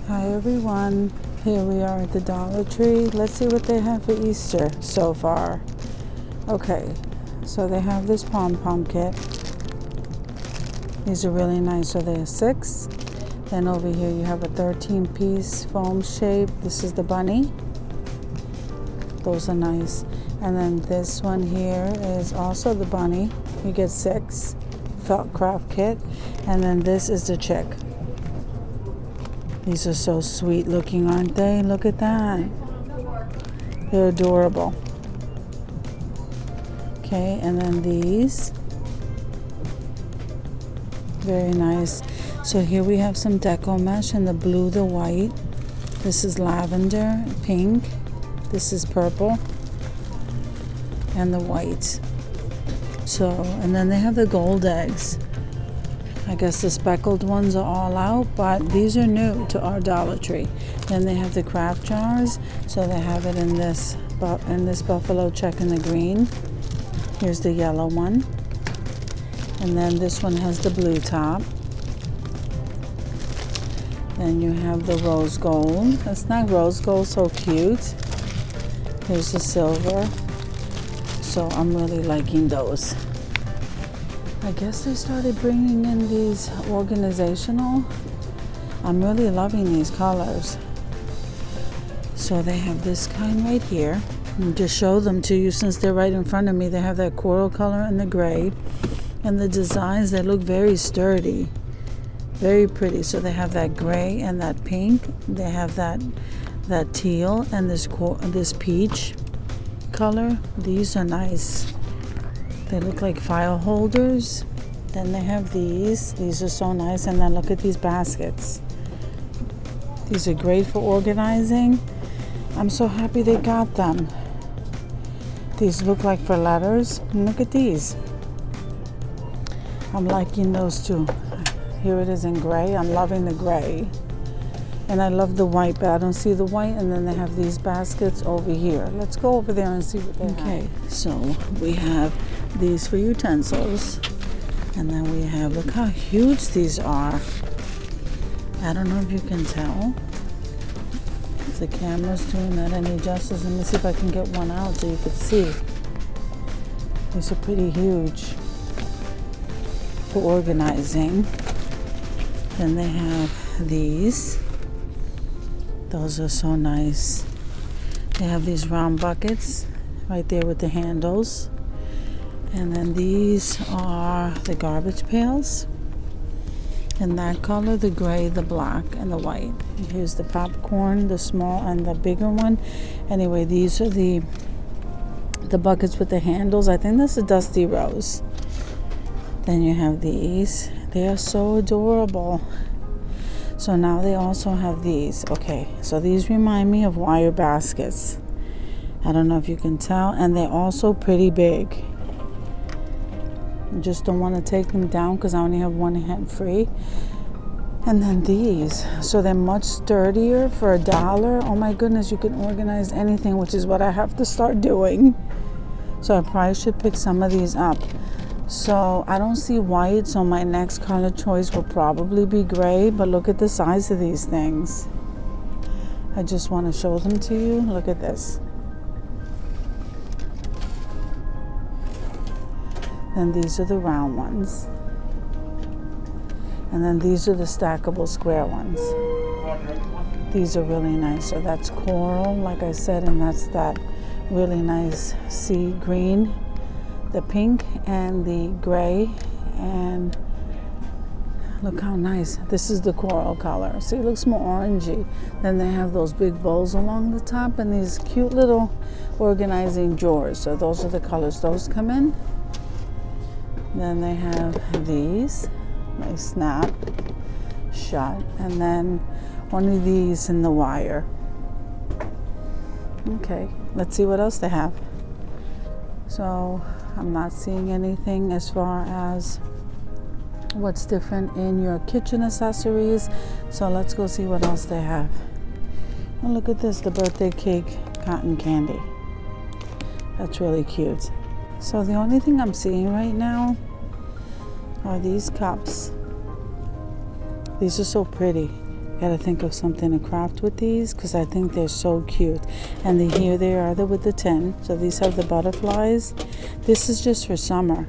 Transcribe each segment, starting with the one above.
Hi everyone, here we are at the Dollar Tree. Let's see what they have for Easter so far. Okay, so they have this Pom-Pom Kit. These are really nice, so they're 6. Then over here you have a 13-piece foam shape. This is the bunny. Those are nice. And then this one here is also the bunny. You get 6. Felt craft kit. And then this is the chick. These are so sweet looking, aren't they? Look at that. They're adorable. Okay, and then these. Very nice. So here we have some Deco Mesh in the blue, the white. This is lavender, pink. This is purple. And the white. So, and then they have the gold eggs. I guess the speckled ones are all out, but these are new to our Dollar Tree. Then they have the craft jars, so they have it in this buffalo check in the green. Here's the yellow one. And then this one has the blue top. Then you have the rose gold. That's not rose gold, so cute. Here's the silver. So I'm really liking those. I guess they started bringing in these organizational. I'm really loving these colors. So they have this kind right here. I'll just show them to you since they're right in front of me. They have that coral color and the gray. And the designs, they look very sturdy. Very pretty. So they have that gray and that pink. They have that teal and this peach color. These are nice. They look like file holders. Then they have these. These are so nice. And then look at these baskets. These are great for organizing. I'm so happy they got them. These look like for letters. And look at these. I'm liking those too. Here it is in gray. I'm loving the gray. And I love the white, but I don't see the white. And then they have these baskets over here. Let's go over there and see what they have. Okay, so we have these for utensils. And then we have, look how huge these are. I don't know if you can tell. If the camera's doing that any justice. Let me see if I can get one out so you can see. These are pretty huge for organizing. Then they have these. Those are so nice. They have these round buckets right there with the handles. And then these are the garbage pails. In that color, the gray, the black, and the white. Here's the popcorn, the small and the bigger one. Anyway, these are the buckets with the handles. I think this is Dusty Rose. Then you have these. They are so adorable. So now they also have these. Okay, so these remind me of wire baskets. I don't know if you can tell. And they're also pretty big. I just don't want to take them down because I only have one hand free. And then these. So they're much sturdier for $1. Oh my goodness, you can organize anything, which is what I have to start doing. So I probably should pick some of these up. So I don't see white, so my next color choice will probably be gray, but look at the size of these things. I just want to show them to you. Look at this. And these are the round ones. And then these are the stackable square ones. These are really nice. So that's coral, like I said, and that's that really nice sea green. The pink and the gray, and look how nice. This is the coral color. See, it looks more orangey. Then they have those big bowls along the top and these cute little organizing drawers. So those are the colors those come in. Then they have these. They snap shut. And then one of these in the wire. Okay, let's see what else they have. So I'm not seeing anything as far as what's different in your kitchen accessories. So let's go see what else they have. Oh, look at this, the birthday cake cotton candy. That's really cute. So the only thing I'm seeing right now are these cups. These are so pretty. Gotta think of something to craft with these because I think they're so cute. And here they are, they're with the tin. So these have the butterflies. This is just for summer.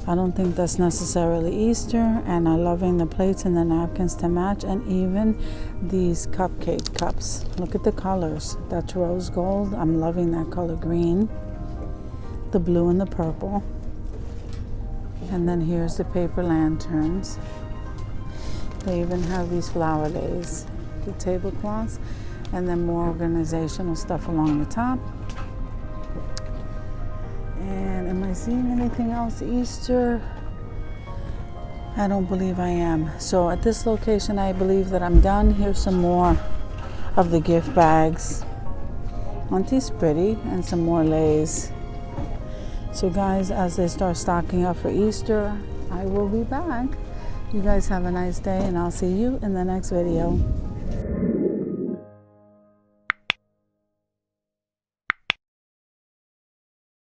I don't think that's necessarily Easter. And I'm loving the plates and the napkins to match, and even these cupcake cups. Look at the colors. That's rose gold. I'm loving that color green, the blue and the purple. And then here's the paper lanterns. They even have these flower days, the tablecloths, and then more organizational stuff along the top. And am I seeing anything else Easter? I don't believe I am. So at this location, I believe that I'm done. Here's some more of the gift bags. Aren't these pretty? And some more lays. So guys, as they start stocking up for Easter, I will be back. You guys have a nice day, and I'll see you in the next video.